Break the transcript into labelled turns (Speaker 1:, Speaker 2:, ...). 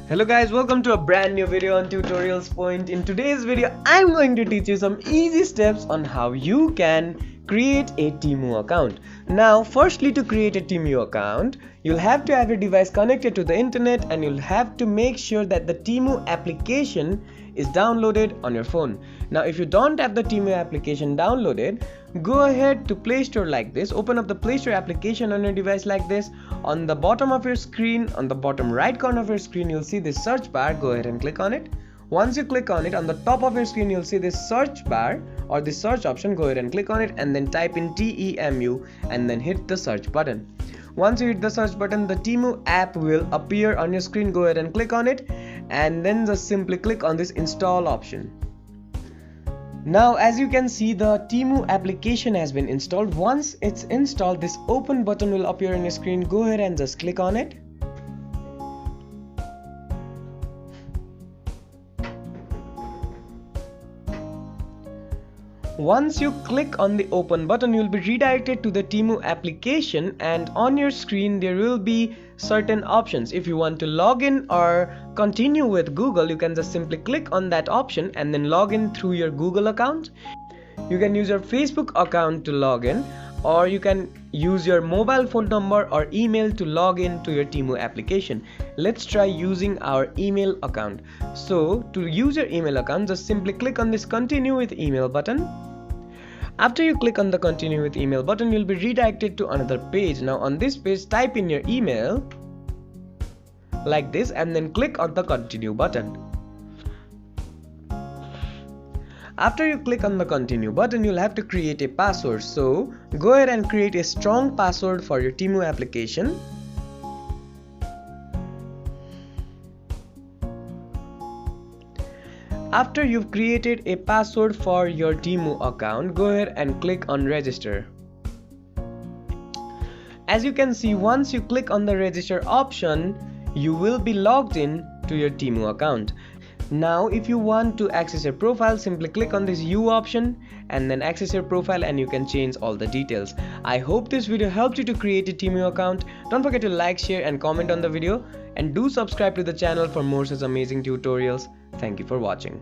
Speaker 1: Hello guys, welcome to a brand new video on Tutorials Point. In today's video, I'm going to teach you some easy steps on how you can create a Temu account. Now, firstly, to create a Temu account, you'll have to have your device connected to the internet and you'll have to make sure that the Temu application is downloaded on your phone. Now, if you don't have the Temu application downloaded, go ahead to Play Store like this. Open up the Play Store application on your device like this. On the bottom of your screen, on the bottom right corner of your screen, you'll see this search bar. Go ahead and click on it. Once you click on it, on the top of your screen, you'll see this search bar or the search option. Go ahead and click on it and then type in TEMU and then hit the search button. Once you hit the search button, the Temu app will appear on your screen. Go ahead and click on it and then just simply click on this install option. Now, as you can see, the Temu application has been installed. Once it's installed, this open button will appear on your screen. Go ahead and just click on it. Once you click on the open button, you'll be redirected to the Temu application, and on your screen there will be certain options. If you want to log in or continue with Google, you can just simply click on that option and then log in through your Google account. You can use your Facebook account to log in, or you can use your mobile phone number or email to log in to your Temu application. Let's try using our email account. So to use your email account, just simply click on this continue with email button. After you click on the continue with email button, you'll be redirected to another page. Now on this page, type in your email like this and then click on the continue button. After you click on the continue button, you'll have to create a password. So go ahead and create a strong password for your Temu application. After you've created a password for your Temu account, go ahead and click on register. As you can see, once you click on the register option, you will be logged in to your Temu account. Now, if you want to access your profile, simply click on this U option and then access your profile and you can change all the details. I hope this video helped you to create a Temu account. Don't forget to like, share and comment on the video, and do subscribe to the channel for more such amazing tutorials. Thank you for watching.